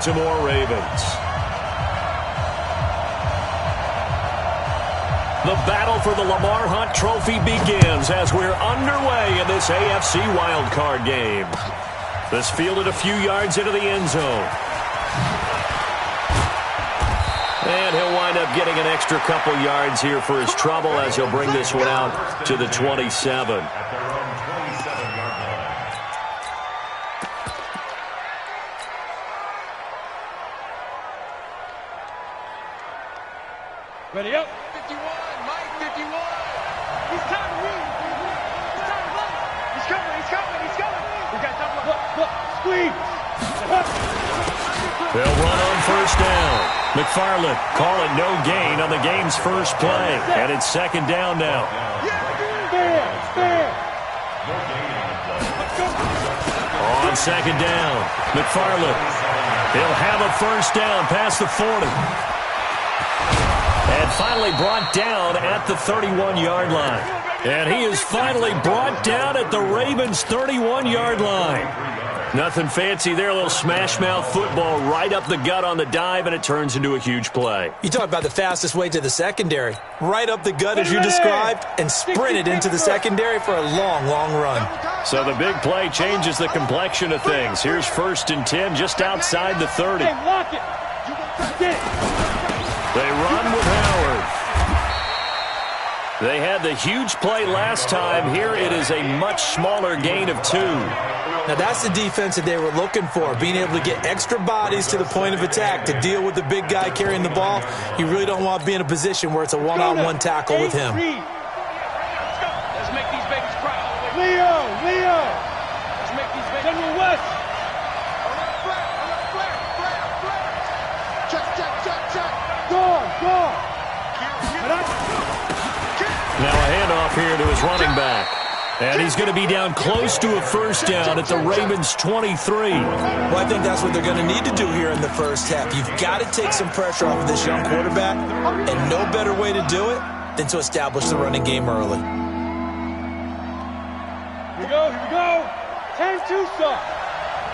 Baltimore Ravens. The battle for the Lamar Hunt Trophy begins as we're underway in this AFC wildcard game. This fielded a few yards into the end zone. And he'll wind up getting an extra couple yards here for his trouble as he'll bring this one out to the 27. Ready up. 51, Mike, 51. He's time to win. He's time to run. He's coming. We got double up. Look, squeeze. They'll run on first down. McFarland call it no gain on the game's first play. And it's second down now. Fair. On second down, McFarland. He'll have a first down past the 40. And finally brought down at the 31-yard line. And he is finally brought down at the Ravens' 31-yard line. Nothing fancy there, a little smash-mouth football right up the gut on the dive, and it turns into a huge play. You talk about the fastest way to the secondary. Right up the gut as you described, and sprinted into the secondary for a long, long run. So the big play changes the complexion of things. Here's 1st and 10 just outside the 30. Hey, lock it. They run with Howard. They had the huge play last time. Here it is a much smaller gain of 2. Now that's the defense that they were looking for, being able to get extra bodies to the point of attack to deal with the big guy carrying the ball. You really don't want to be in a position where it's a one-on-one tackle with him. Let's make these babies proud. Leo. Let's make these babies. General West. Check. Go. Now a handoff here to his running back. And he's going to be down close to a first down at the Ravens' 23. Well, I think that's what they're going to need to do here in the first half. You've got to take some pressure off of this young quarterback, and no better way to do it than to establish the running game early. Here we go. 10-2 stop.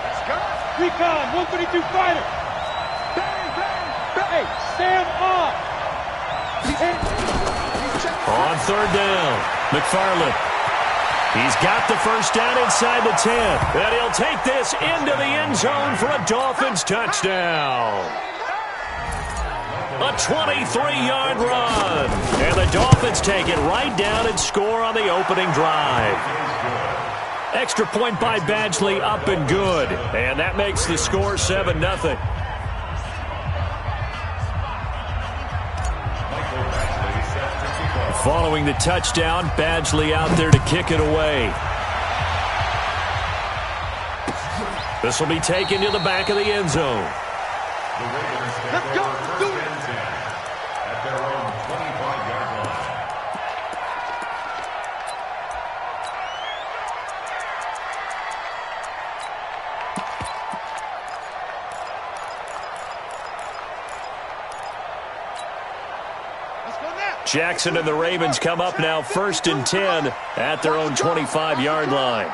Let's go. Recon, 132 fighter. Hey, stand up. On third down, McFarland. He's got the first down inside the 10. And he'll take this into the end zone for a Dolphins touchdown. A 23-yard run. And the Dolphins take it right down and score on the opening drive. Extra point by Badgley, up and good. And that makes the score 7-0. Following the touchdown, Badgley out there to kick it away. This will be taken to the back of the end zone. Let's go. Do it. At their own 25-yard line. Jackson and the Ravens come up now 1st and 10 at their own 25-yard line.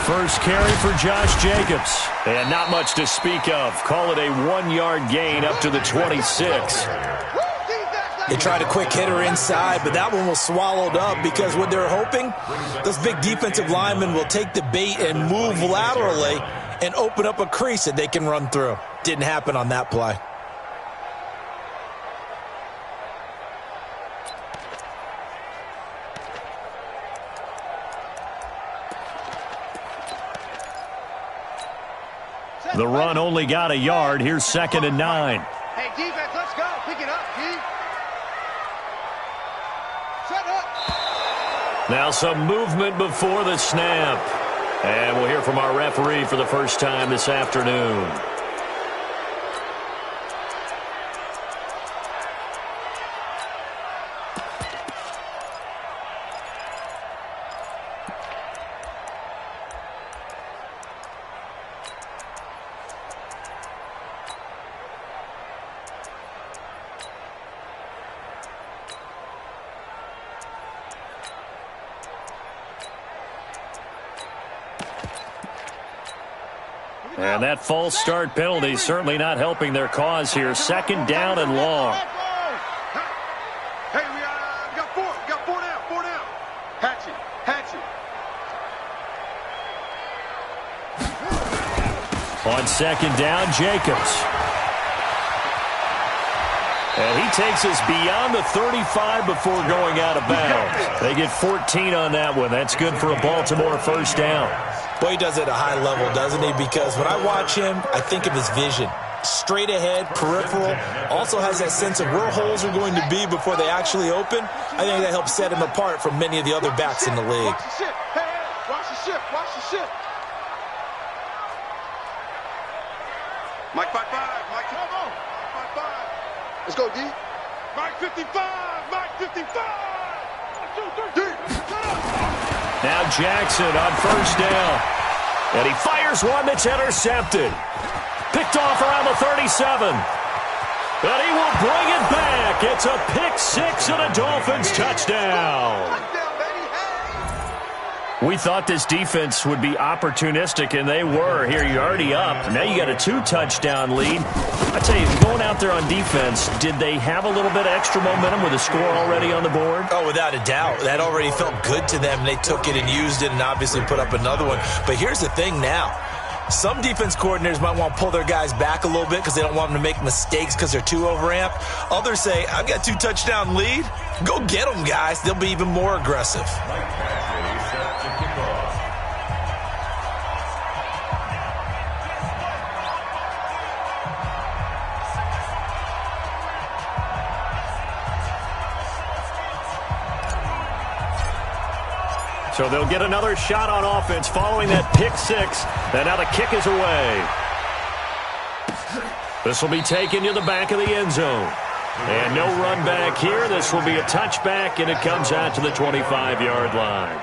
First carry for Josh Jacobs. And not much to speak of. Call it a 1-yard gain up to the 26. They tried a quick hitter inside, but that one was swallowed up because what they're hoping, those big defensive linemen will take the bait and move laterally and open up a crease that they can run through. Didn't happen on that play. The run only got a yard. Here's 2nd and 9. Hey, defense, let's go. Pick it up, G. Set up. Now some movement before the snap. And we'll hear from our referee for the first time this afternoon. And that false start penalty certainly not helping their cause here. Second down and long. Hey, we got four. We got four down. Hatchet. On second down, Jacobs. And he takes us beyond the 35 before going out of bounds. They get 14 on that one. That's good for a Baltimore first down. Boy, he does it at a high level, doesn't he? Because when I watch him, I think of his vision. Straight ahead, peripheral, also has that sense of where holes are going to be before they actually open. I think that helps set him apart from many of the other backs in the league. Watch the ship. Hey, watch the ship. Mike 5-5. Mike, come on. 5-5. Let's go, D. Mike 55. Mike 55. 1, 2, 3. D. Now Jackson on first down. And he fires one that's intercepted. Picked off around the 37. And he will bring it back. It's a pick six and a Dolphins touchdown. We thought this defense would be opportunistic, and they were. Here, you're already up. Now you got a 2-touchdown lead. I tell you, going out there on defense, did they have a little bit of extra momentum with a score already on the board? Oh, without a doubt. That already felt good to them. They took it and used it and obviously put up another one. But here's the thing now. Some defense coordinators might want to pull their guys back a little bit because they don't want them to make mistakes because they're too overamped. Others say, I've got 2-touchdown lead. Go get them, guys. They'll be even more aggressive. So they'll get another shot on offense following that pick six. And now the kick is away. This will be taken to the back of the end zone. And no run back here. This will be a touchback, and it comes out to the 25-yard line.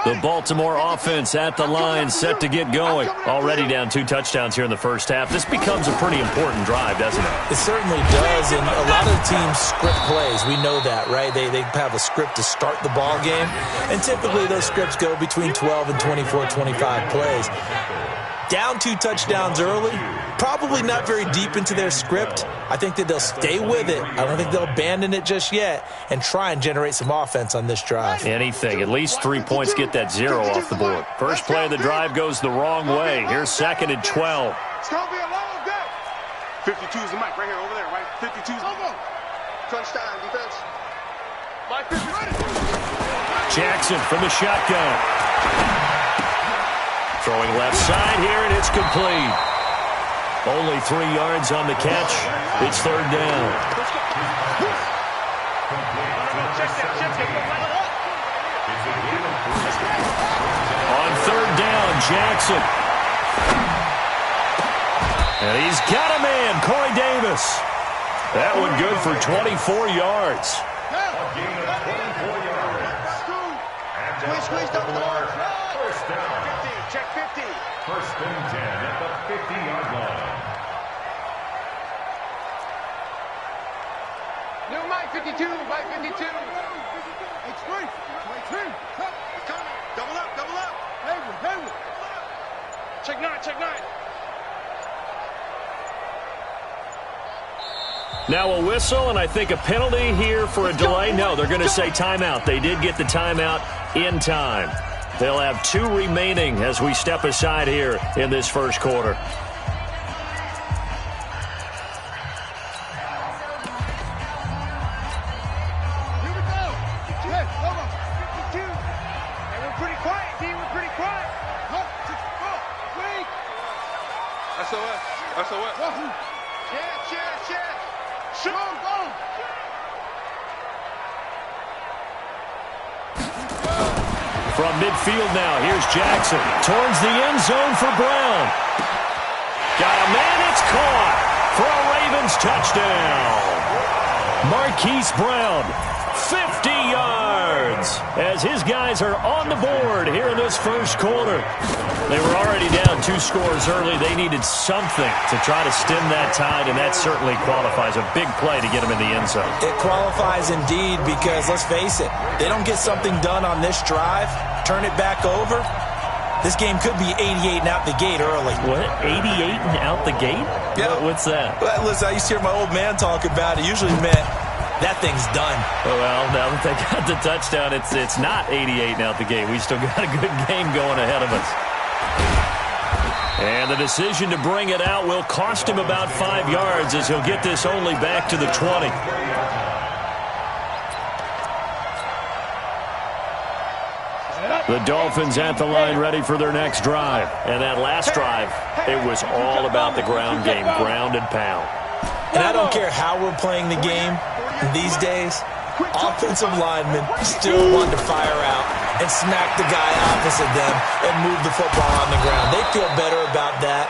The Baltimore offense at the line, set to get going. Already down 2 touchdowns here in the first half. This becomes a pretty important drive, doesn't it? It certainly does, and a lot of teams script plays. We know that, right? They have a script to start the ball game, and typically those scripts go between 12 and 24, 25 plays. Down 2 touchdowns early, probably not very deep into their script. I think that they'll stay with it. I don't think they'll abandon it just yet and try and generate some offense on this drive. Anything. At least 3 points, get that 0 off the board. First play of the drive goes the wrong way. Here's second and 12. It's going to be a long day. 52 is the mic right here, over there, right? 52 is the crunch time, defense. Mike 50 ready. Jackson from the shotgun. Throwing left side here, and it's complete. Only 3 yards on the catch. It's third down. On third down, Jackson. And he's got a man, Corey Davis. That one good for 24 yards. Squeeze, double down. First down. 50, check 50. First and 10 at the 50-yard line. New Mike 52, Mike 52. It's free. It's coming. Double up. Hayward. Check 9. Now a whistle, and I think a penalty here for a delay. No, they're going to say timeout. They did get the timeout in time. They'll have 2 remaining as we step aside here in this first quarter. Here we go. Yes, hold on. 52. Hey, we're pretty quiet, D. We're pretty quiet. Look, wait. SOS. Check. Shoot. Go. From midfield now, here's Jackson. Towards the end zone for Brown. Got a man, it's caught for a Ravens touchdown. Marquise Brown, 50 yards. as his guys are on the board here in this first quarter. They were already down 2 scores early. They needed something to try to stem that tide, and that certainly qualifies. A big play to get them in the end zone. It qualifies indeed because, let's face it, they don't get something done on this drive, turn it back over, this game could be 88 and out the gate early. What? 88 and out the gate? Yeah. What's that? Well, listen, I used to hear my old man talk about it. Usually meant that thing's done. Oh, well, now that they got the touchdown, it's not 88 and out the gate. We still got a good game going ahead of us. And the decision to bring it out will cost him about 5 yards as he'll get this only back to the 20. The Dolphins at the line ready for their next drive. And that last drive, it was all about the ground game, ground and pound. And I don't care how we're playing the game these days, offensive linemen still want to fire out and smack the guy opposite them and move the football on the ground. They feel better about that.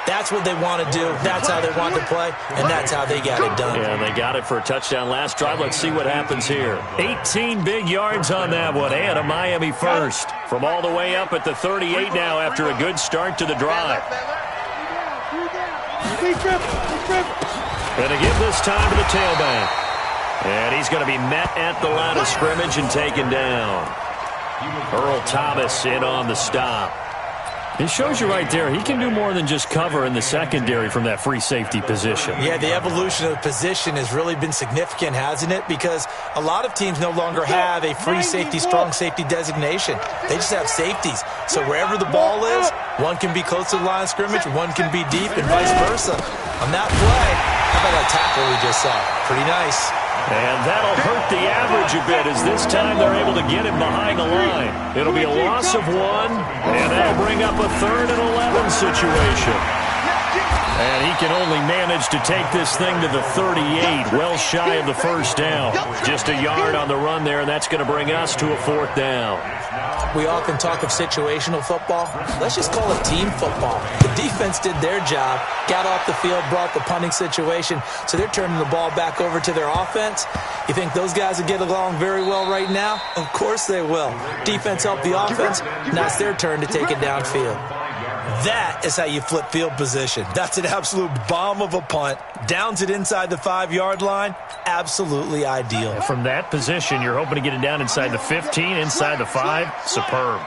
That's what they want to do. That's how they want to play, and that's how they got it done. Yeah, they got it for a touchdown last drive. Let's see what happens here. 18 big yards on that one, and a Miami first. From all the way up at the 38 now after a good start to the drive. Going to give this time to the tailback. And he's going to be met at the line of scrimmage and taken down. Earl Thomas in on the stop. It shows you right there, he can do more than just cover in the secondary from that free safety position. Yeah, the evolution of the position has really been significant, hasn't it? Because a lot of teams no longer have a free safety, strong safety designation. They just have safeties. So wherever the ball is, one can be close to the line of scrimmage, one can be deep, and vice versa. On that play, how about that tackle we just saw? Pretty nice. And that'll hurt the average a bit as this time they're able to get him behind the line. It'll be a loss of 1, and that'll bring up a 3rd and 11 situation. And he can only manage to take this thing to the 38, well shy of the first down. Just a yard on the run there, and that's going to bring us to a 4th down. We often talk of situational football. Let's just call it team football. The defense did their job, got off the field, brought the punting situation, so they're turning the ball back over to their offense. You think those guys will get along very well right now? Of course they will. Defense helped the offense. Now it's their turn to take it downfield. That is how you flip field position. That's an absolute bomb of a punt. Downs it inside the 5-yard line. Absolutely ideal. From that position, you're hoping to get it down inside the 15, inside the 5. Superb.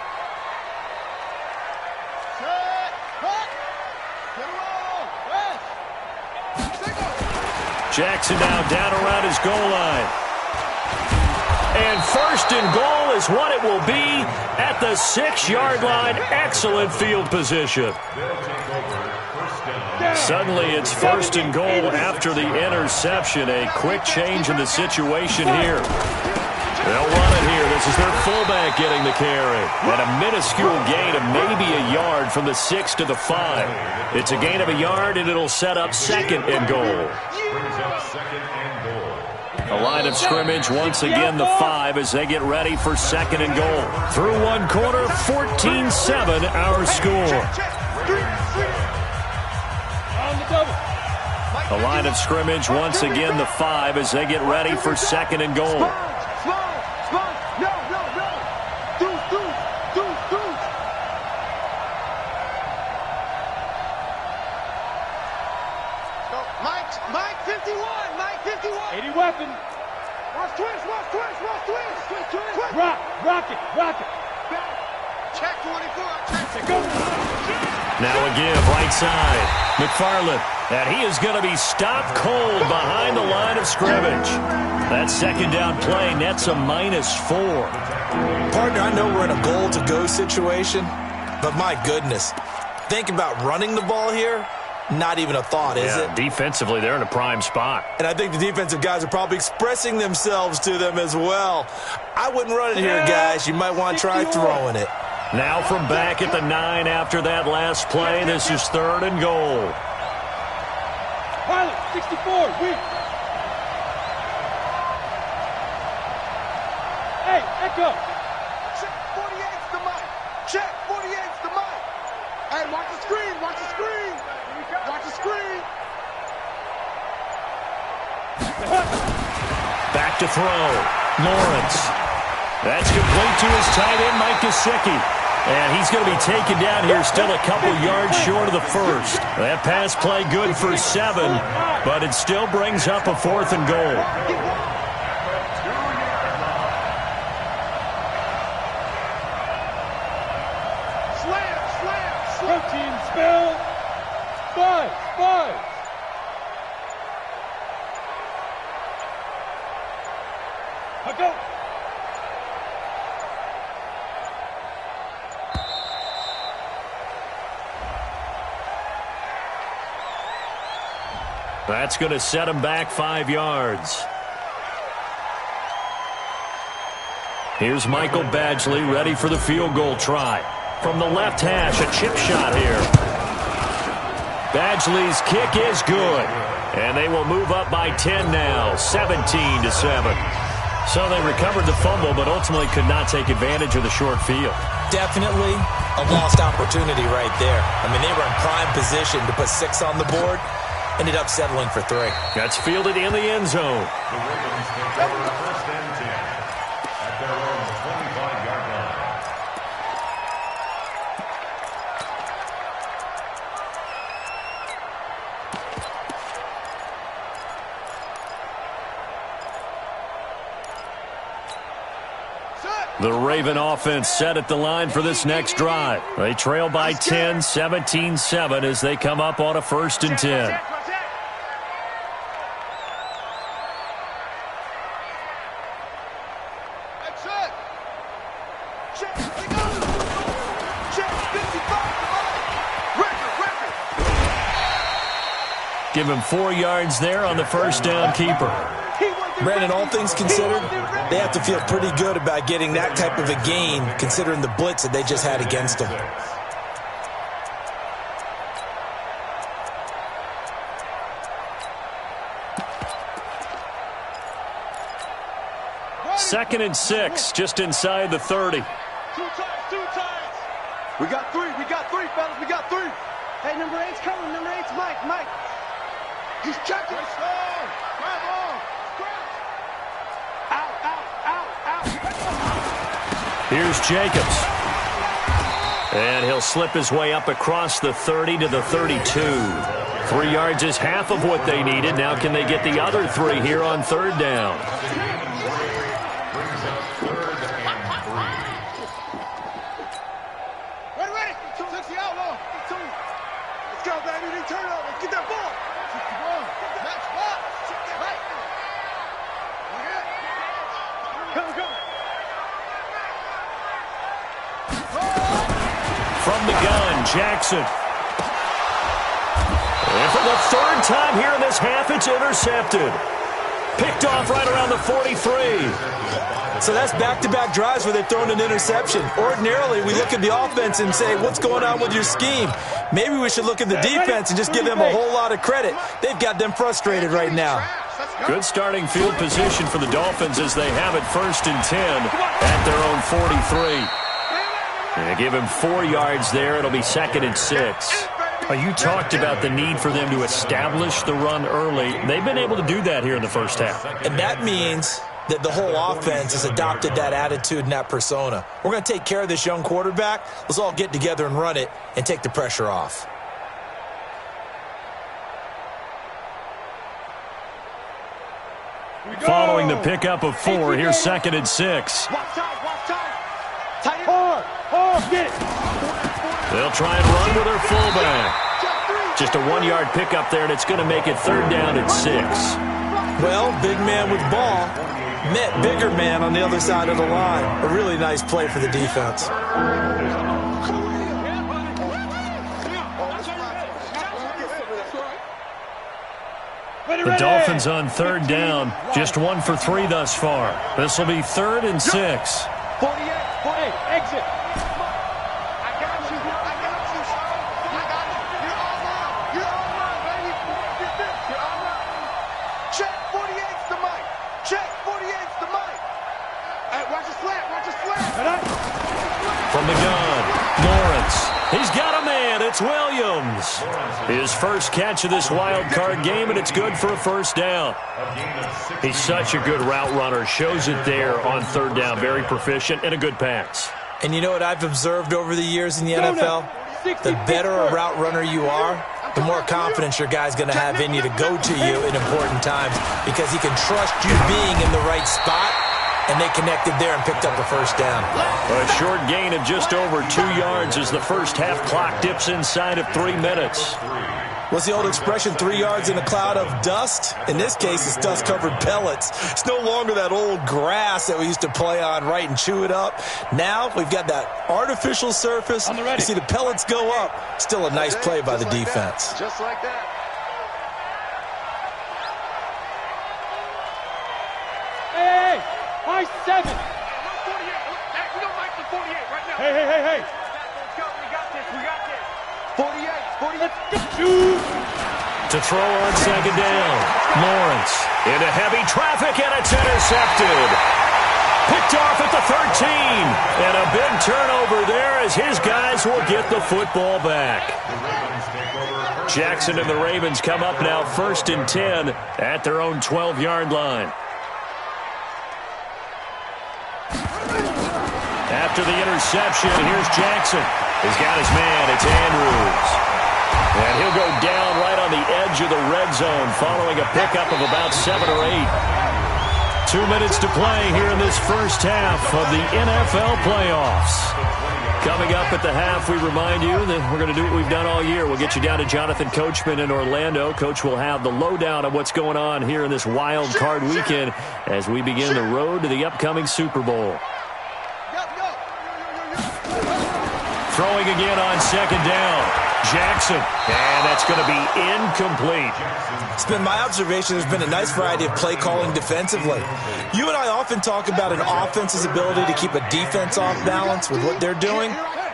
Jackson now down around his goal line. And 1st and goal is what it will be at the 6-yard line. Excellent field position. Suddenly it's 1st and goal after the interception. A quick change in the situation here. They'll run it here. This is their fullback getting the carry. And a minuscule gain of maybe a yard from the 6 to the 5. It's a gain of a yard, and it'll set up 2nd and goal. The line of scrimmage, once again, the 5 as they get ready for 2nd and goal. Through 1 quarter, 14-7 our score. The line of scrimmage, once again, the 5 as they get ready for 2nd and goal. Mike 51, Mike 51. 80 weapon. Watch twist. Rock it. Check 24, check. Go. Now a give, right side. McFarland. And he is going to be stopped cold behind the line of scrimmage. That 2nd down play nets a -4. Partner, I know we're in a goal-to-go situation, but my goodness, think about running the ball here. Not even a thought, is it? Defensively, they're in a prime spot. And I think the defensive guys are probably expressing themselves to them as well. I wouldn't run it here, guys. You might want to try throwing it. Now from back at the 9 after that last play, this is 3rd and goal. Pilot, 64, weak. Hey, echo. Check 48's the mic. Check 48's the mic. Hey, watch the screen. Watch the screen. Back to throw. Lawrence. That's complete to his tight end, Mike Gesicki. And he's going to be taken down here, still a couple yards short of the first. That pass play good for 7, but it still brings up a 4th and goal. Protein spell. 5. I go. That's going to set him back 5 yards. Here's Michael Badgley ready for the field goal try. From the left hash, a chip shot here. Badgley's kick is good. And they will move up by 10 now, 17-7. So they recovered the fumble, but ultimately could not take advantage of the short field. Definitely a lost opportunity right there. I mean, they were in prime position to put 6 on the board. Ended up settling for 3. That's fielded in the end zone. The Ravens take over the 1st and 10 at their own 25-yard line. The Raven offense set at the line for this next drive. They trail by 10, 17-7 as they come up on a 1st and 10. Give him 4 yards there on the 1st down keeper. Brandon, all things considered, they have to feel pretty good about getting that type of a gain, considering the blitz that they just had against them. Second and 6, just inside the 30. 2 times. We got 3, fellas, we got 3. Hey, number 8's coming, number 8's Mike. He's checking. Grab on. Out. Here's Jacobs. And he'll slip his way up across the 30 to the 32. 3 yards is half of what they needed. Now can they get the other 3 here on 3rd down? Brings up 3rd and 3. Ready. 60 outlaw. 2. Let's go, baby. They turn over. Get that ball. 61. Match ball. Right. Come. From the gun, Jackson. And for the 3rd time here in this half, it's intercepted. Picked off right around the 43. So that's back-to-back drives where they've thrown an interception. Ordinarily, we look at the offense and say, what's going on with your scheme? Maybe we should look at the defense and just give them a whole lot of credit. They've got them frustrated right now. Good starting field position for the Dolphins as they have it 1st and 10 at their own 43. And give him 4 yards there. It'll be 2nd and 6. You talked about the need for them to establish the run early. They've been able to do that here in the first half. And that means that the whole offense has adopted that attitude and that persona. We're going to take care of this young quarterback. Let's all get together and run it and take the pressure off. Following the pickup of 4, here's 2nd and 6. Watch time. Tight end. Hard. Get. They'll try and run with their fullback. Just a 1-yard pickup there, and it's going to make it 3rd down at 6. Well, big man with ball met bigger man on the other side of the line. A really nice play for the defense. The Dolphins on 3rd down, just 1 for 3 thus far. This will be 3rd and 6. 48, exit. I got you. You're all right, baby. You're all right. Check 48's the mic. Hey, watch the slant. From the gun, Lawrence. He's got a man, it's Williams. His first catch of this wild card game, and it's good for a first down. He's such a good route runner. Shows it there on third down. Very proficient and a good pass. And you know what I've observed over the years in the NFL? The better a route runner you are, the more confidence your guy's going to have in you to go to you in important times because he can trust you being in the right spot, and they connected there and picked up a first down. A short gain of just over 2 yards as the first half clock dips inside of 3 minutes. What's the old expression, 3 yards in a cloud of dust? In this case, it's dust-covered pellets. It's no longer that old grass that we used to play on, right, and chew it up. Now we've got that artificial surface. You see the pellets go up. Still a nice play by the defense. Just like that. Hey, high 7. We don't like the 48 right now. Hey. Let's go. We got this. 48. To throw on second down. Lawrence into heavy traffic, and it's intercepted. Picked off at the 13. And a big turnover there as his guys will get the football back. Jackson and the Ravens come up now 1st and 10 at their own 12-yard line. After the interception, here's Jackson. He's got his man. It's Andrews. And he'll go down right on the edge of the red zone following a pickup of about 7 or 8. 2 minutes to play here in this first half of the NFL playoffs. Coming up at the half, we remind you that we're going to do what we've done all year. We'll get you down to Jonathan Coachman in Orlando. Coach will have the lowdown of what's going on here in this wild card weekend as we begin the road to the upcoming Super Bowl. Throwing again on second down. Jackson, and that's going to be incomplete. It's been my observation there's been a nice variety of play calling defensively. You and I often talk about an offense's ability to keep a defense off balance with what they're doing.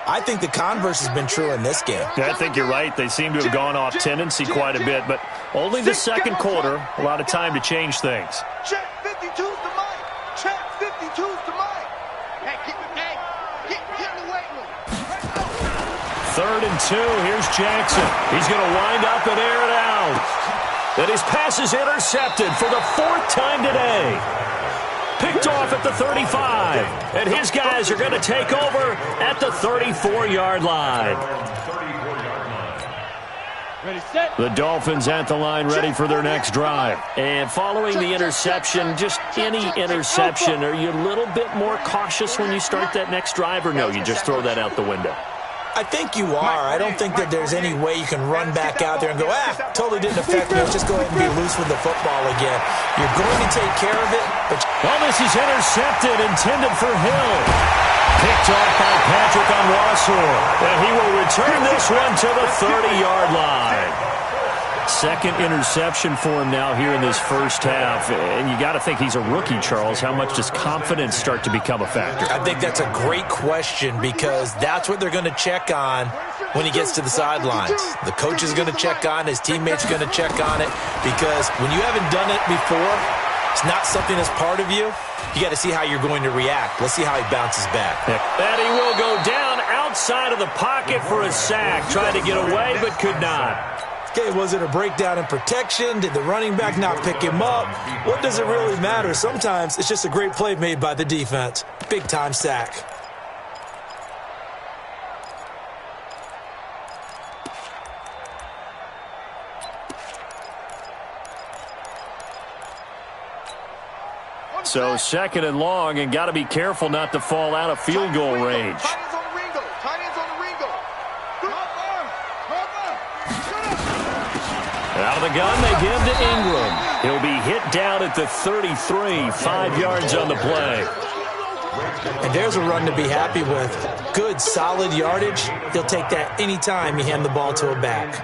I think the converse has been true in this game. Yeah, I think you're right. They seem to have gone off tendency quite a bit, but only the second quarter, a lot of time to change things. Check 52's the mic. Check 52's the mic. Hey, get in the weight room. 3rd and 2. Here's Jackson. He's going to wind up and air it out. And his pass is intercepted for the 4th time today. Picked off at the 35. And his guys are going to take over at the 34-yard line. Ready, set. The Dolphins at the line ready for their next drive. And following the interception, just any interception, are you a little bit more cautious when you start that next drive, or no, you just throw that out the window? I think you are. I don't think that there's any way you can run back out there and go, totally didn't affect me. Let's just go ahead and be loose with the football again. You're going to take care of it. But well, this is intercepted, intended for Hill. Picked off by Patrick on Wassor. And he will return this one to the 30-yard line. Second interception for him now here in this first half. And you got to think he's a rookie, Charles. How much does confidence start to become a factor? I think that's a great question because that's what they're going to check on when he gets to the sidelines. The coach is going to check on, his teammates are going to check on it because when you haven't done it before, it's not something that's part of you. You got to see how you're going to react. Let's see how he bounces back. And he will go down outside of the pocket for a sack. Tried to get away but could not. Okay, was it a breakdown in protection? Did the running back not pick him up? What does it really matter? Sometimes it's just a great play made by the defense. Big-time sack. So 2nd and long, and got to be careful not to fall out of field goal range. Out of the gun, they give to Ingram. He'll be hit down at the 33, 5 yards on the play. And there's a run to be happy with. Good, solid yardage. He'll take that anytime you hand the ball to a back.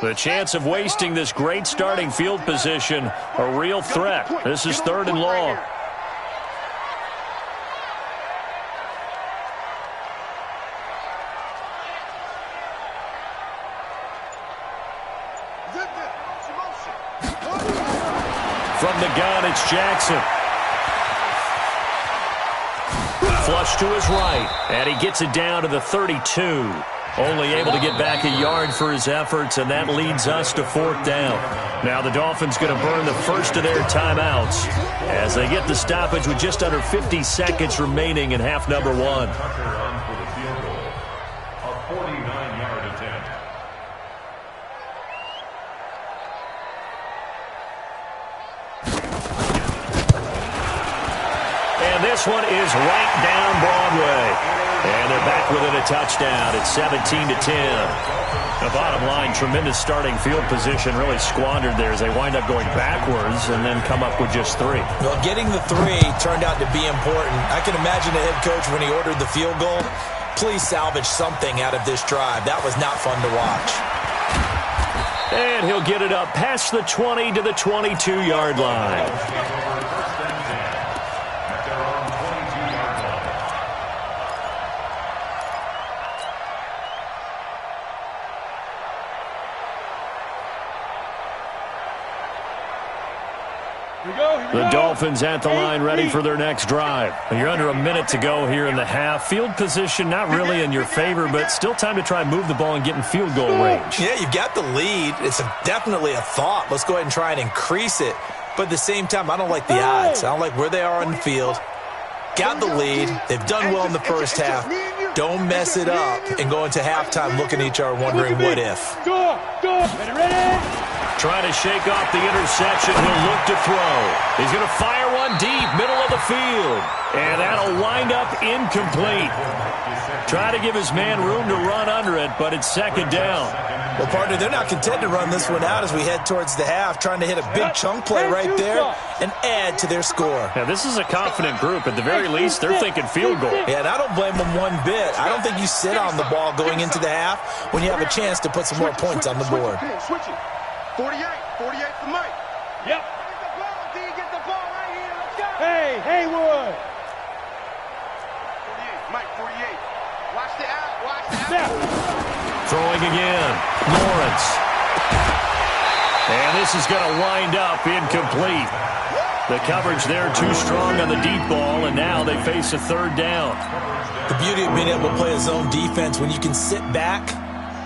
The chance of wasting this great starting field position, a real threat. This is 3rd and long. From the gun, it's Jackson. flush to his right, and he gets it down to the 32. Only able to get back a yard for his efforts, and that leads us to 4th down. Now the Dolphins going to burn the first of their timeouts as they get the stoppage with just under 50 seconds remaining in half number 1. Tucker on for the field goal. A 49-yard attempt. And this one is right down Broadway. And they're back within a touchdown. It's 17-10. The bottom line, tremendous starting field position, really squandered there as they wind up going backwards and then come up with just 3. Well, getting the 3 turned out to be important. I can imagine the head coach when he ordered the field goal. Please salvage something out of this drive. That was not fun to watch. And he'll get it up past the 20 to the 22-yard line. The Dolphins at the line ready for their next drive. You're under a minute to go here in the half. Field position not really in your favor, but still time to try and move the ball and get in field goal range. Yeah, you've got the lead. It's definitely a thought. Let's go ahead and try and increase it. But at the same time, I don't like the odds. I don't like where they are on the field. Got the lead. They've done well in the first half. Don't mess it up and go into halftime looking at each other wondering what if. Ready? Trying to shake off the interception. He'll look to throw. He's going to fire one deep, middle of the field. And that'll wind up incomplete. Try to give his man room to run under it, but it's 2nd down. Well, partner, they're not content to run this one out as we head towards the half, trying to hit a big chunk play right there and add to their score. Now, this is a confident group. At the very least, they're thinking field goal. Yeah, and I don't blame them one bit. I don't think you sit on the ball going into the half when you have a chance to put some more points on the board. 48 for Mike. Yep. Get the ball, D. Get the ball right here. Let's go. Hey, Haywood. 48, Mike, 48. Watch the out. Watch the out. Snap. Throwing again. Lawrence. And this is going to wind up incomplete. The coverage there too strong on the deep ball, and now they face a 3rd down. The beauty of being able to play a zone defense when you can sit back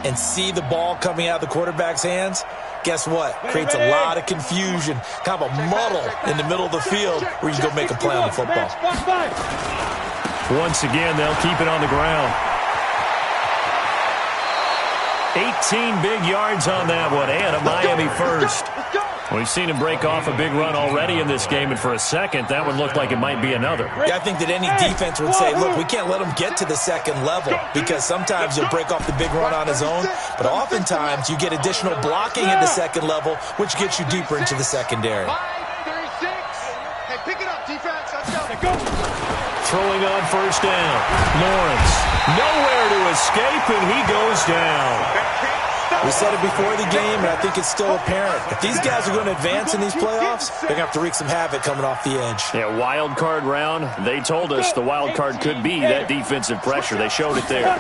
and see the ball coming out of the quarterback's hands, guess what? Creates a lot of confusion, kind of a muddle in the middle of the field where you can go make a play on the football. Once again, they'll keep it on the ground. 18 big yards on that one, and a Miami first. We've seen him break off a big run already in this game, and for a second, that one looked like it might be another. Yeah, I think that any defense would say, look, we can't let him get to the 2nd level because sometimes he'll break off the big run on his own, but oftentimes you get additional blocking at the 2nd level, which gets you deeper into the secondary. 5-36. Hey, pick it up, defense. Let's go. Throwing on 1st down. Lawrence, nowhere to escape, and he goes down. We said it before the game, and I think it's still apparent. If these guys are going to advance in these playoffs, they're going to have to wreak some havoc coming off the edge. Yeah, wild card round. They told us the wild card could be that defensive pressure. They showed it there.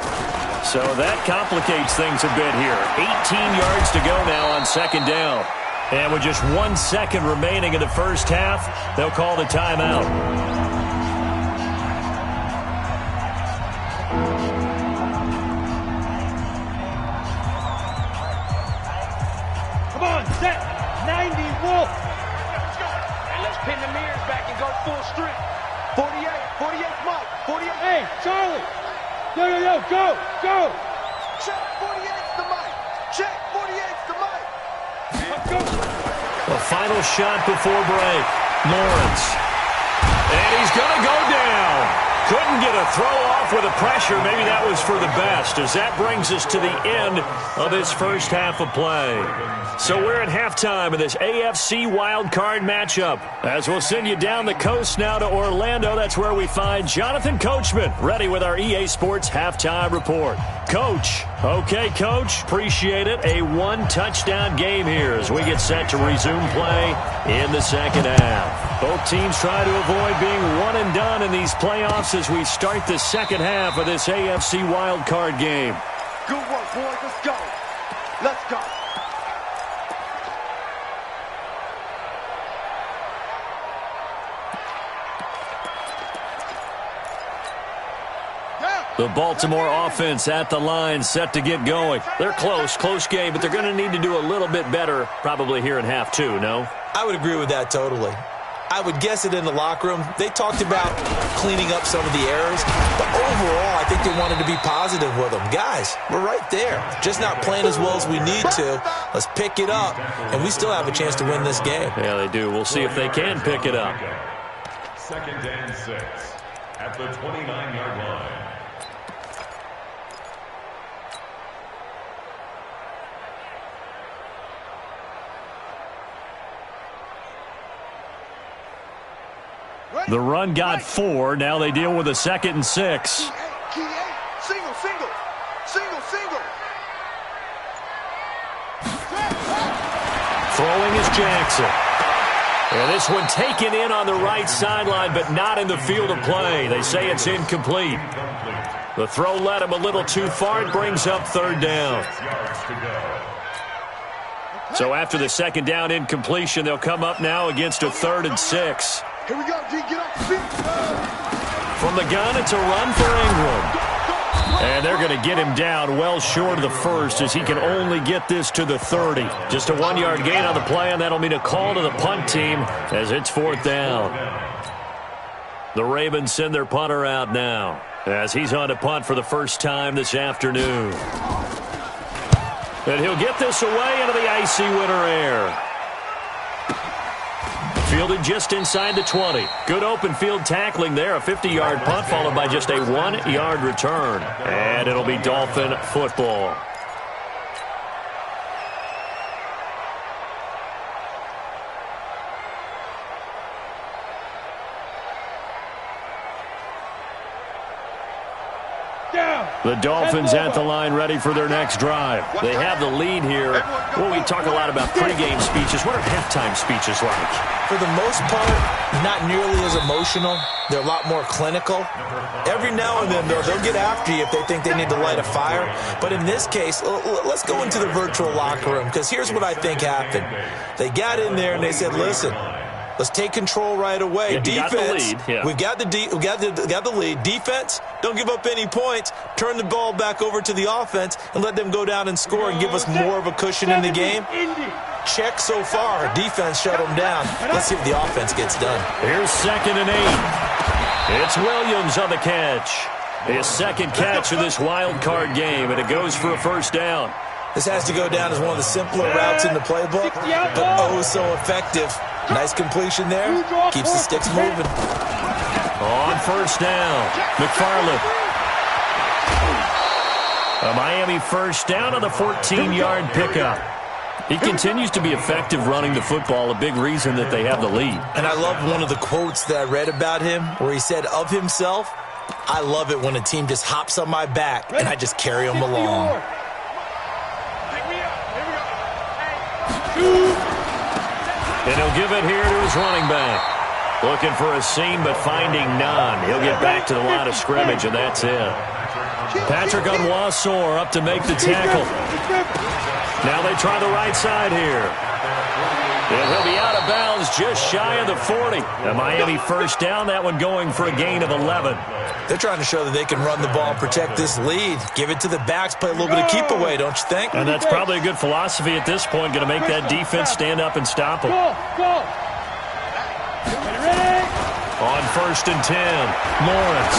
So that complicates things a bit here. 18 yards to go now on 2nd down. And with just 1 second remaining in the first half, they'll call the timeout. Set. 90 Wolf. And let's pin the mirrors back and go full strength. 48 Mike. 48. Hey, Charlie. Yo, go. Check 48's the Mike. Check 48's the Mike. Let's go. The final shot before break. Lawrence. And he's going to go down. Couldn't get a throw off with the pressure. Maybe that was for the best, as that brings us to the end of this first half of play. So we're at halftime of this AFC wildcard matchup. As we'll send you down the coast now to Orlando, that's where we find Jonathan Coachman, ready with our EA Sports halftime report. Coach. Okay, Coach. Appreciate it. A 1-touchdown game here as we get set to resume play in the second half. Both teams try to avoid being one and done in these playoffs as we start the second half of this AFC wildcard game. Good work, boys. Let's go. Let's go. The Baltimore offense at the line, set to get going. They're close game, but they're going to need to do a little bit better probably here in half two, no? I would agree with that totally. I would guess it in the locker room. They talked about cleaning up some of the errors, but overall, I think they wanted to be positive with them. Guys, we're right there. Just not playing as well as we need to. Let's pick it up, and we still have a chance to win this game. Yeah, they do. We'll see if they can pick it up. 2nd and 6 at the 29-yard line. The run got 4. Now they deal with a 2nd and 6. Single. Throwing is Jackson. And this one taken in on the right sideline, but not in the field of play. They say it's incomplete. The throw led him a little too far. It brings up 3rd down. So after the 2nd down incompletion, they'll come up now against a 3rd and 6. Here we go, D. Get off the feet. From the gun, it's a run for Ingram. And they're going to get him down well short of the first as he can only get this to the 30. Just a 1-yard gain on the play, and that'll mean a call to the punt team as it's 4th down. The Ravens send their punter out now as he's on to punt for the first time this afternoon. And he'll get this away into the icy winter air. Fielded just inside the 20. Good open field tackling there. A 50-yard punt followed by just a 1-yard return. And it'll be Dolphin football. The Dolphins at the line ready for their next drive. They have the lead here. Well, we talk a lot about pregame speeches. What are halftime speeches like? For the most part, not nearly as emotional. They're a lot more clinical. Every now and then, though, they'll get after you if they think they need to light a fire. But in this case, let's go into the virtual locker room, because here's what I think happened. They got in there and they said, listen, let's take control right away. Defense, we've got the lead. Defense, don't give up any points. Turn the ball back over to the offense and let them go down and score and give us more of a cushion in the game. Check so far. Defense shut them down. Let's see if the offense gets done. Here's 2nd and 8. It's Williams on the catch. His 2nd catch of this wild card game, and it goes for a 1st down. This has to go down as one of the simpler routes in the playbook, but oh so effective. Nice completion there. Keeps the sticks moving. On 1st down, McFarland. A Miami 1st down on the 14-yard pickup. He continues to be effective running the football, a big reason that they have the lead. And I love one of the quotes that I read about him where he said of himself, I love it when a team just hops on my back and I just carry them along. And he'll give it here to his running back. Looking for a seam, but finding none. He'll get back to the line of scrimmage, and that's it. Patrick Onwuasor up to make the tackle. Now they try the right side here. And he'll be out of bounds just shy of the 40. A Miami 1st down, that one going for a gain of 11. They're trying to show that they can run the ball and protect this lead. Give it to the backs, play a little bit of keep away, don't you think? And that's probably a good philosophy at this point, going to make that defense stand up and stop them. On 1st and 10, Lawrence.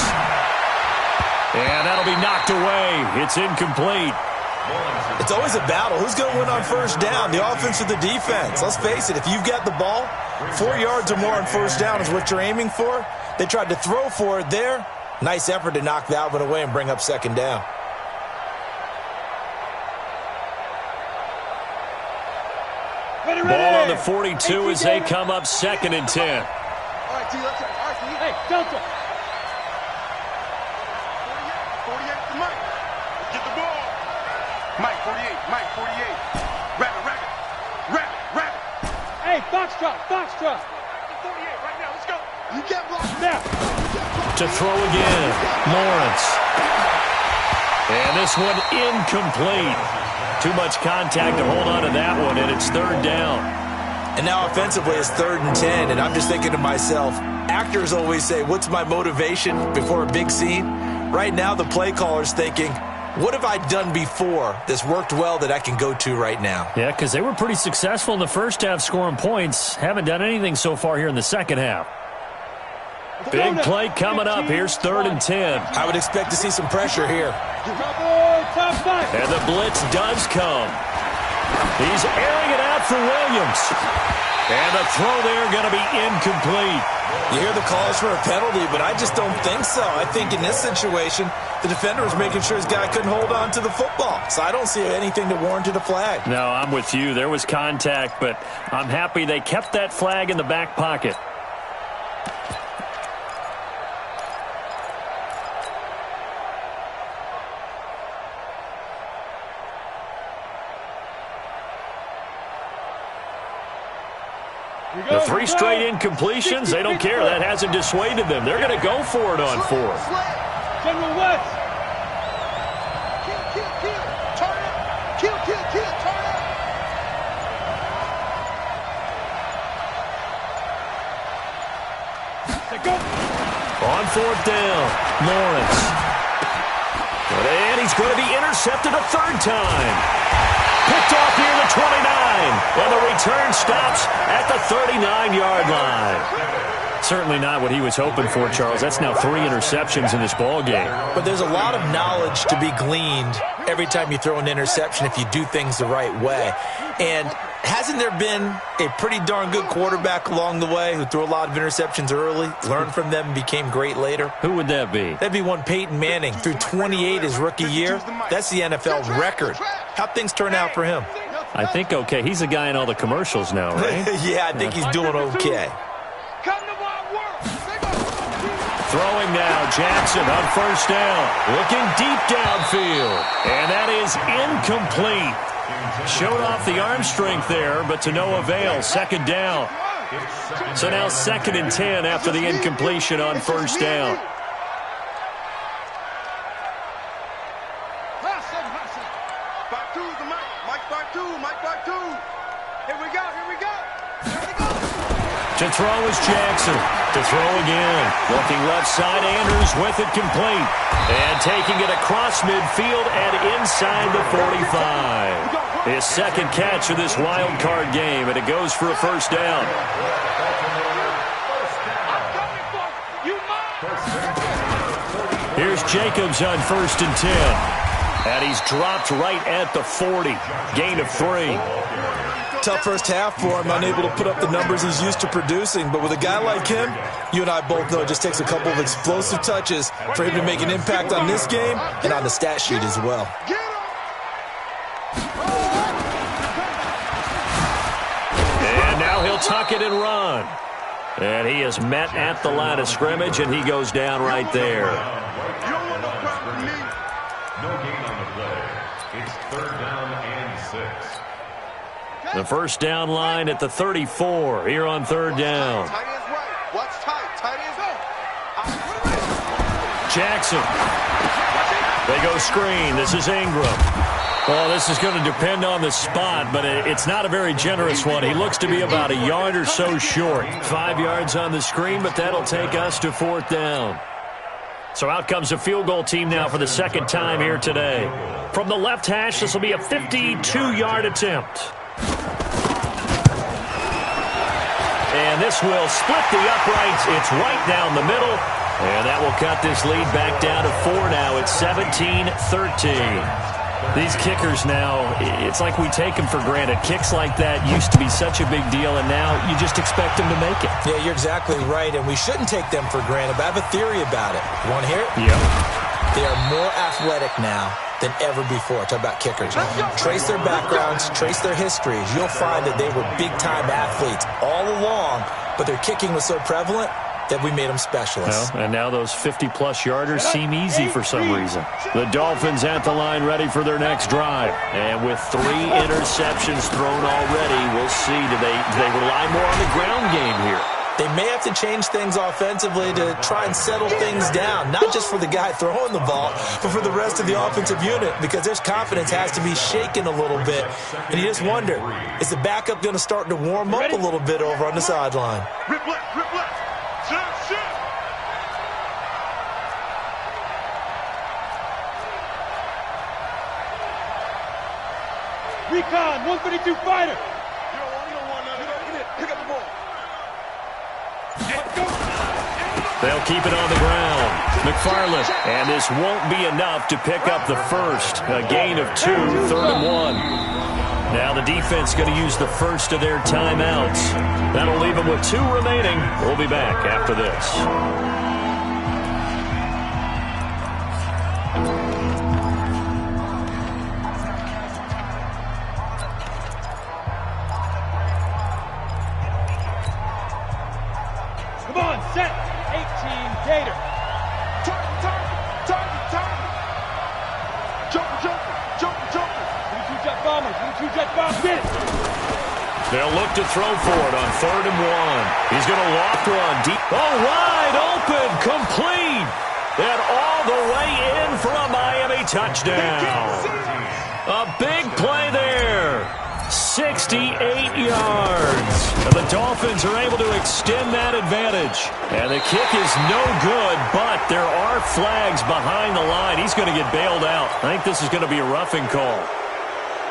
And that'll be knocked away. It's incomplete. It's always a battle. Who's going to win on 1st down, the offense or the defense? Let's face it, if you've got the ball, 4 yards or more on 1st down is what you're aiming for. They tried to throw for it there. Nice effort to knock that one away and bring up 2nd down. Ball on the 42 as they come up 2nd and 10. All right, T, let's go. All right, T. Hey, Delta. 48 to Mike. Get the ball. Mike, 48. Rabbit. Hey, Foxtrot. 48 right now. Let's go. You can't block now. To throw again, Lawrence. And this one incomplete. Too much contact to hold on to that one, and it's 3rd down. And now offensively it's 3rd and 10, and I'm just thinking to myself, actors always say, what's my motivation before a big scene? Right now, the play caller's thinking, what have I done before that's worked well that I can go to right now? Yeah, because they were pretty successful in the first half scoring points. Haven't done anything so far here in the second half. Big play coming up. Here's 3rd and 10. I would expect to see some pressure here. And the blitz does come. He's airing it out for Williams. And the throw there going to be incomplete. You hear the calls for a penalty, but I just don't think so. I think in this situation, the defender was making sure his guy couldn't hold on to the football. So I don't see anything to warranted a flag. No, I'm with you. There was contact, but I'm happy they kept that flag in the back pocket. The 3 straight incompletions, they don't care. That hasn't dissuaded them. They're going to go for it on 4th. General West. Turn it. Kill, turn it. Go. On 4th down, Lawrence. And he's going to be intercepted a 3rd time. Picked off near the 29. And the return stops at the 39-yard line. Certainly not what he was hoping for, Charles. That's now 3 interceptions in this ball game. But there's a lot of knowledge to be gleaned every time you throw an interception if you do things the right way. And hasn't there been a pretty darn good quarterback along the way who threw a lot of interceptions early, learned from them, and became great later? Who would that be? That'd be one Peyton Manning. Threw 28 his rookie year. That's the NFL record. How'd things turn out for him? I think okay. He's a guy in all the commercials now, right? Yeah, I think he's doing okay. Throwing now, Jackson on 1st down. Looking deep downfield. And that is incomplete. Showed off the arm strength there, but to no avail. 2nd down. So now 2nd and 10 after the incompletion on 1st down. To throw is Jackson. To throw again. Looking left side, Andrews with it complete. And taking it across midfield and inside the 45. His 2nd catch of this wild card game, and it goes for a 1st down. Here's Jacobs on 1st and 10. And he's dropped right at the 40. Gain of 3. Tough first half for him, unable to put up the numbers he's used to producing. But with a guy like him, you and I both know it just takes a couple of explosive touches for him to make an impact on this game and on the stat sheet as well. And now he'll tuck it and run. And he is met at the line of scrimmage, and he goes down right there. No gain on the play. It's 3rd down and 6. The 1st down line at the 34 here on 3rd down. Jackson. They go screen. This is Ingram. Well, this is going to depend on the spot, but it's not a very generous one. He looks to be about a yard or so short. 5 yards on the screen, but that'll take us to 4th down. So out comes the field goal team now for the 2nd time here today. From the left hash, this will be a 52-yard attempt. And this will split the uprights. It's right down the middle. And that will cut this lead back down to 4 now. It's 17-13. These kickers now, it's like we take them for granted. Kicks like that used to be such a big deal, and now you just expect them to make it. Yeah, you're exactly right, and we shouldn't take them for granted, but I have a theory about it. You want to hear it? Yep. They are more athletic now than ever before. Talk about kickers. Trace their backgrounds, trace their histories. You'll find that they were big-time athletes all along, but their kicking was so prevalent that we made them specialists. Well, and now those 50-plus yarders seem easy for some reason. The Dolphins at the line ready for their next drive. And with 3 interceptions thrown already, we'll see. Do they rely more on the ground game here? They may have to change things offensively to try and settle things down, not just for the guy throwing the ball, but for the rest of the offensive unit, because their confidence has to be shaken a little bit. And you just wonder, is the backup going to start to warm up a little bit over on the sideline? Rip left, rip left. Shot. Recon, 132 fighter. Pick up the ball. They'll keep it on the ground. McFarland, and this won't be enough to pick up the first. A gain of 2, 3rd and 1. Now the defense going to use the first of their timeouts. That'll leave them with 2 remaining. We'll be back after this. Come on, set. 18, Gator. Target. Jumper. 22 jet bombers, 22 jet bombers. Get it. They'll look to throw for it on 3rd and 1. He's going to loft one deep. Oh, wide open, complete. And all the way in for a Miami touchdown. A big play there. 68 yards. And the Dolphins are able to extend that advantage. And the kick is no good, but there are flags behind the line. He's going to get bailed out. I think this is going to be a roughing call.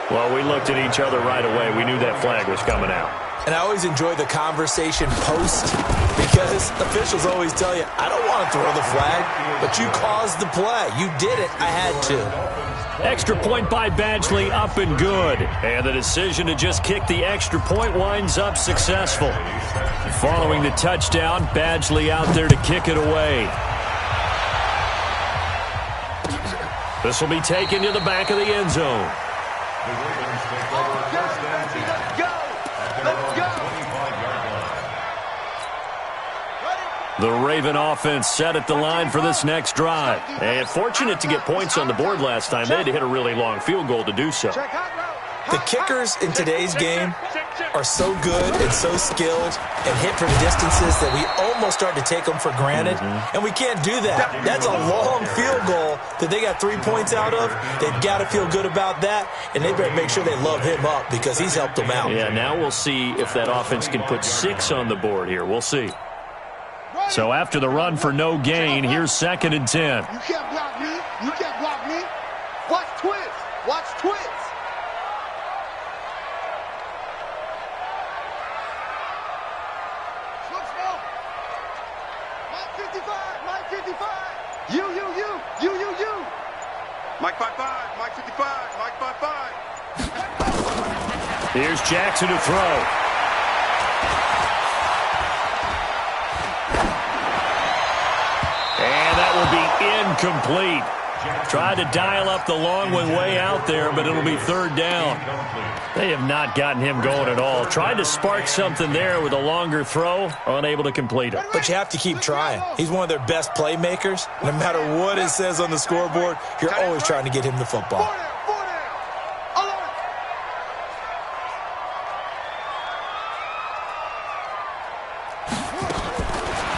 Well, we looked at each other right away. We knew that flag was coming out. And I always enjoy the conversation post because officials always tell you, I don't want to throw the flag, but you caused the play. You did it. I had to. Extra point by Badgley, up and good. And the decision to just kick the extra point winds up successful. Following the touchdown, Badgley out there to kick it away. This will be taken to the back of the end zone. The Raven offense set at the line for this next drive. And fortunate to get points on the board last time. They had to hit a really long field goal to do so. The kickers in today's game are so good and so skilled and hit from distances that we almost start to take them for granted. And we can't do that. That's a long field goal that they got 3 points out of. They've got to feel good about that, and they better make sure they love him up because he's helped them out. Yeah, now we'll see if that offense can put 6 on the board here. We'll see. So after the run for no gain, here's 2nd and 10. You can't block me. You can't block me. Watch twins. Watch twins. Slow. Mike 55. Mike 55. You. Mike 55. Mike 55. Mike 55. Here's Jackson to throw. And that will be incomplete. Tried to dial up the long one way out there, but it'll be 3rd down. They have not gotten him going at all. Tried to spark something there with a longer throw, unable to complete it. But you have to keep trying. He's one of their best playmakers. No matter what it says on the scoreboard, you're always trying to get him the football.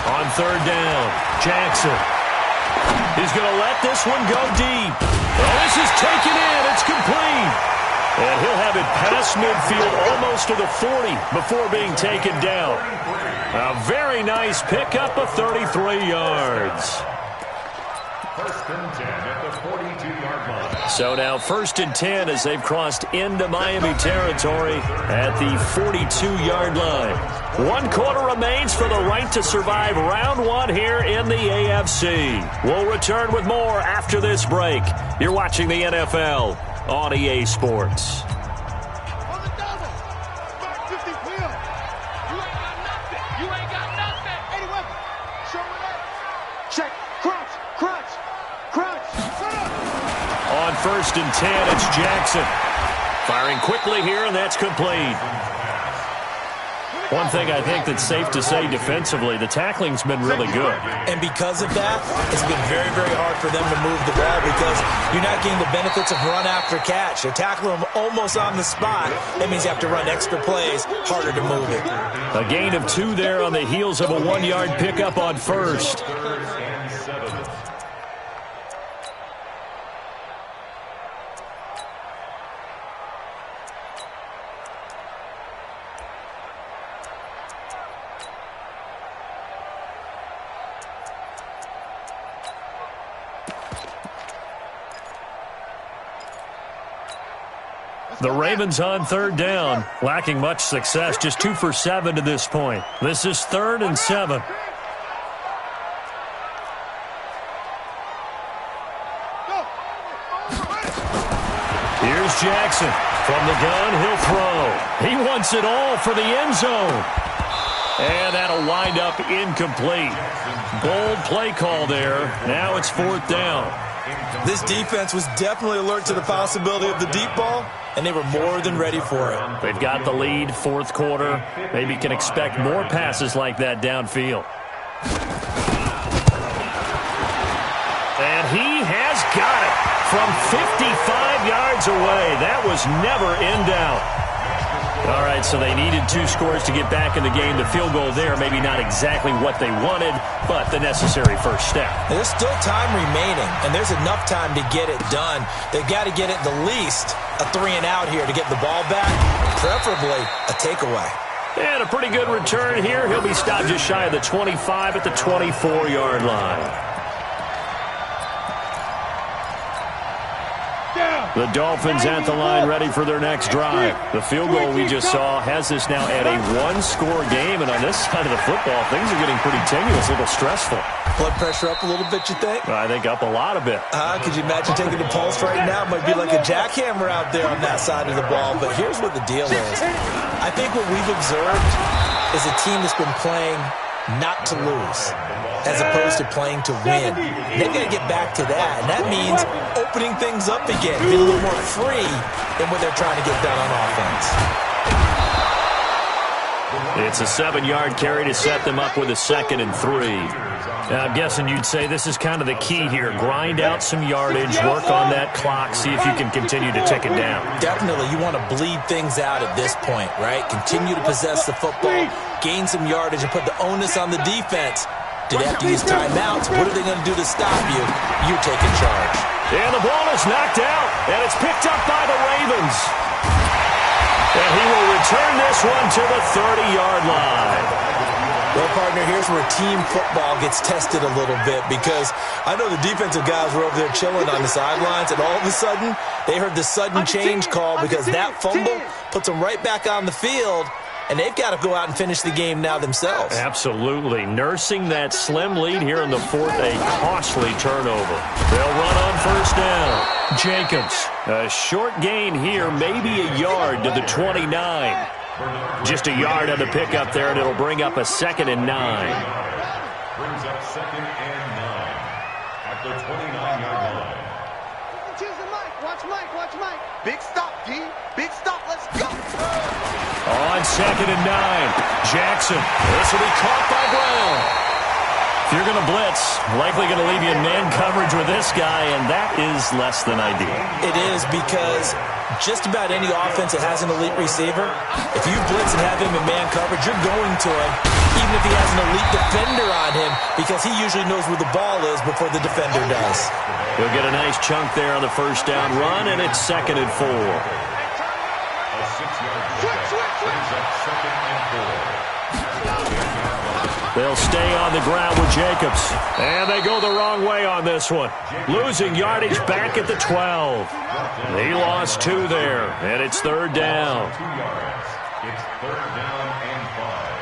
On 3rd down, Jackson. He's going to let this one go deep. Well, this is taken in. It's complete. And he'll have it past midfield almost to the 40 before being taken down. A very nice pickup of 33 yards. 1st and 10 at the 42-yard line. So now 1st and 10 as they've crossed into Miami territory at the 42-yard line. 1 quarter remains for the right to survive round 1 here in the AFC. We'll return with more after this break. You're watching the NFL on EA Sports. Check. Crunch. On 1st and 10, it's Jackson. Firing quickly here, and that's complete. One thing I think that's safe to say defensively, the tackling's been really good. And because of that, it's been very, very hard for them to move the ball because you're not getting the benefits of run after catch. They're tackling them almost on the spot. That means you have to run extra plays, harder to move it. A gain of 2 there on the heels of a 1-yard pickup on 1st. The Ravens on third down, lacking much success, just 2 for 7 to this point. This is 3rd and 7. Here's Jackson. From the gun, he'll throw. He wants it all for the end zone. And that'll wind up incomplete. Bold play call there. Now it's 4th down. This defense was definitely alert to the possibility of the deep ball, and they were more than ready for it. They've got the lead, 4th quarter. Maybe can expect more passes like that downfield. And he has got it from 55 yards away. That was never in doubt. All right, so they needed 2 scores to get back in the game. The field goal there, maybe not exactly what they wanted, but the necessary first step. There's still time remaining, and there's enough time to get it done. They've got to get it the least a 3-and-out here to get the ball back, preferably a takeaway. And a pretty good return here. He'll be stopped just shy of the 25 at the 24-yard line. The Dolphins at the line ready for their next drive. The field goal we just saw has this now at a 1-score game, and on this side of the football, things are getting pretty tenuous, a little stressful. Blood pressure up a little bit, you think? I think up a lot of it. Could you imagine taking the pulse right now? It might be like a jackhammer out there on that side of the ball, but here's what the deal is. I think what we've observed is a team that's been playing not to lose, as opposed to playing to win. They've got to get back to that, and that means opening things up again, being a little more free than what they're trying to get done on offense. It's a 7-yard carry to set them up with a 2nd and 3. Now, I'm guessing you'd say this is kind of the key here. Grind out some yardage, work on that clock, see if you can continue to tick it down. Definitely. You want to bleed things out at this point, right? Continue to possess the football, gain some yardage, and put the onus on the defense. Do they have to use timeouts? What are they going to do to stop you? You're taking charge. And the ball is knocked out, and it's picked up by the Ravens. And he will return this one to the 30-yard line. Well, partner, here's where team football gets tested a little bit, because I know the defensive guys were over there chilling on the sidelines, and all of a sudden, they heard the sudden change call because that fumble puts them right back on the field, and they've got to go out and finish the game now themselves. Absolutely. Nursing that slim lead here in the 4th, a costly turnover. They'll run on 1st down. Jacobs, a short gain here, maybe a yard to the 29. Just a yard on the pickup there, and it'll bring up a 2nd and 9. Brings up 2nd and 9 at the 29-yard line. Choose the Mike. Watch Mike. Watch Mike. Big stop, D. Big stop. Let's go. On 2nd and 9. Jackson. This will be caught by Brown. If you're going to blitz, likely going to leave you in man coverage with this guy, and that is less than ideal. It is, because just about any offense that has an elite receiver, if you blitz and have him in man coverage, you're going to him, even if he has an elite defender on him, because he usually knows where the ball is before the defender does. He'll get a nice chunk there on the 1st down run, and it's 2nd and 4. A 6-yard brings up 2nd and 4. They'll stay on the ground with Jacobs. And they go the wrong way on this one. Losing yardage back at the 12. He lost 2 there, and it's 3rd down. 2 yards. It's 3rd down and 5.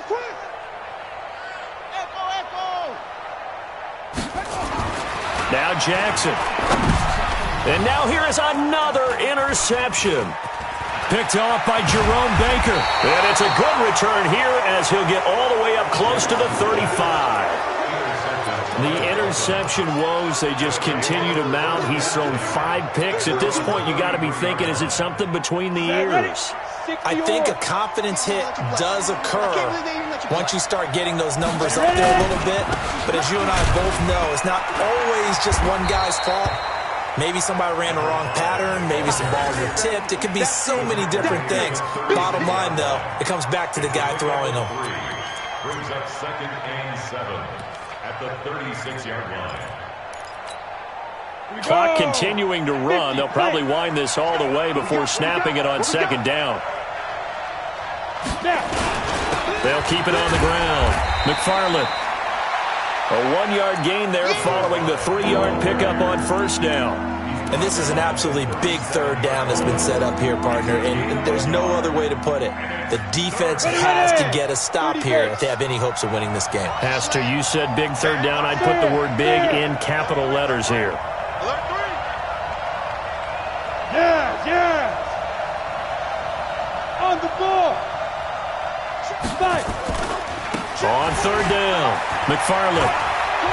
Twist. Echo. Now Jackson. And now here is another interception. Picked off by Jerome Baker. And it's a good return here as he'll get all the way up close to the 35. The interception woes, they just continue to mount. He's thrown 5 picks. At this point, you got to be thinking, is it something between the ears? I think a confidence hit does occur once you start getting those numbers up there a little bit. But as you and I both know, it's not always just one guy's fault. Maybe somebody ran the wrong pattern. Maybe some balls were tipped. It could be so many different things. Bottom line, though, it comes back to the guy throwing them. Brings up 2nd and 7 at the 36-yard line. Clock continuing to run. They'll probably wind this all the way before snapping it on 2nd down. They'll keep it on the ground. McFarland. A 1-yard gain there following the 3-yard pickup on first down. And this is an absolutely big third down that's been set up here, partner, and there's no other way to put it. The defense has to get a stop here if they have any hopes of winning this game. Pastor, you said big third down. I'd put the word big in capital letters here. Yes! On the ball! On third down, McFarland.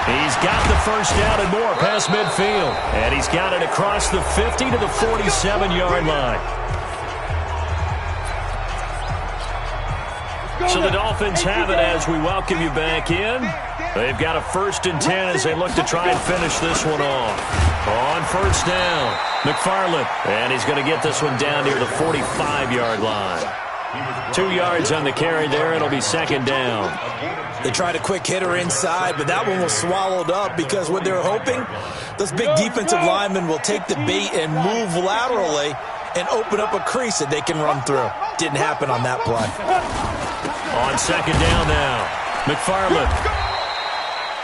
He's got the first down and more past midfield. And he's got it across the 50 to the 47-yard line. So the Dolphins have it as we welcome you back in. They've got a 1st and 10 as they look to try and finish this one off. On first down, McFarland. And he's going to get this one down near the 45-yard line. 2 yards on the carry there. It'll be 2nd down. They tried a quick hitter inside, but that one was swallowed up because what they're hoping, those big defensive linemen will take the bait and move laterally and open up a crease that they can run through. Didn't happen on that play. On 2nd down now, McFarland.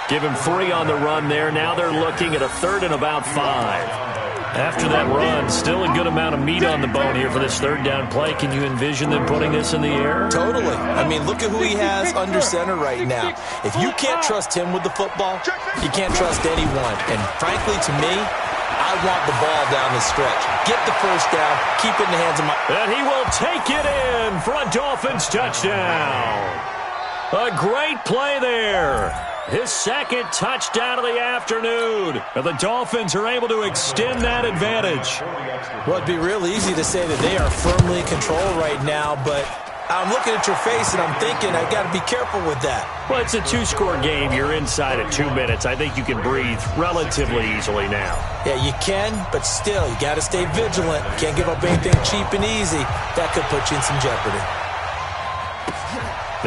Give him 3 on the run there. Now they're looking at a 3rd and about 5. After that run, still a good amount of meat on the bone here for this 3rd down play. Can you envision them putting this in the air? Totally. I mean, look at who he has under center right now. If you can't trust him with the football, you can't trust anyone. And frankly, to me, I want the ball down the stretch. Get the first down, keep it in the hands of my... And he will take it in for a Dolphins touchdown. A great play there. His 2nd touchdown of the afternoon. And the Dolphins are able to extend that advantage. Well, it'd be real easy to say that they are firmly in control right now, but I'm looking at your face and I'm thinking I've got to be careful with that. Well, it's a 2-score game. You're inside at 2 minutes. I think you can breathe relatively easily now. Yeah, you can, but still, you got to stay vigilant. You can't give up anything cheap and easy. That could put you in some jeopardy.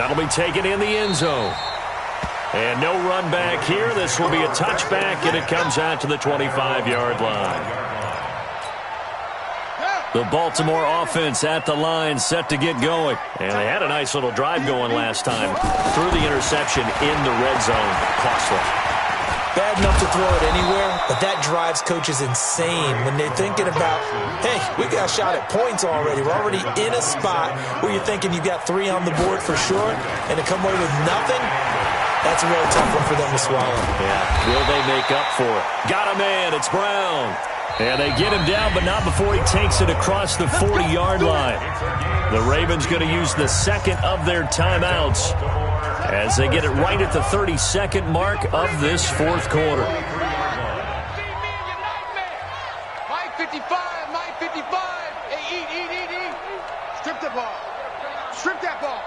That'll be taken in the end zone. And no run back here. This will be a touchback, and it comes out to the 25-yard line. The Baltimore offense at the line, set to get going. And they had a nice little drive going last time. Threw the interception in the red zone. Costly. Bad enough to throw it anywhere, but that drives coaches insane when they're thinking about, hey, we got a shot at points already. We're already in a spot where you're thinking you've got 3 on the board for sure, and to come away with nothing, that's a really tough one for them to swallow. Yeah, will they make up for it? Got a man, it's Brown. And they get him down, but not before he takes it across the 40-yard line. The Ravens going to use the 2nd of their timeouts as they get it right at the 32nd mark of this 4th quarter. Mike 55, Mike 55. Hey, eat. Strip the ball. Strip that ball.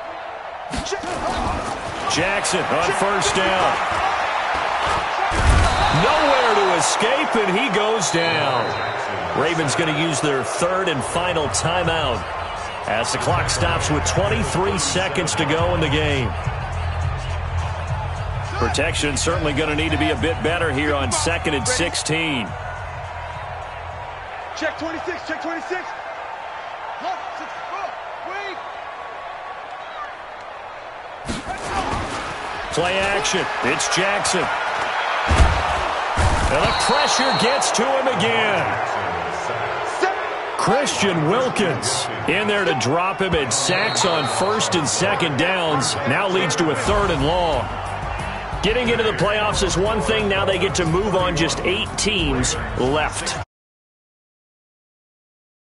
Jackson on first down. Nowhere to escape, and he goes down. Ravens going to use their 3rd and final timeout as the clock stops with 23 seconds to go in the game. Protection certainly going to need to be a bit better here on 2nd and 16. Check 26, check 26. Play action. It's Jackson. And the pressure gets to him again. Christian Wilkins in there to drop him, and sacks on 1st and 2nd downs. Now leads to a 3rd and long. Getting into the playoffs is one thing. Now they get to move on. Just 8 teams left.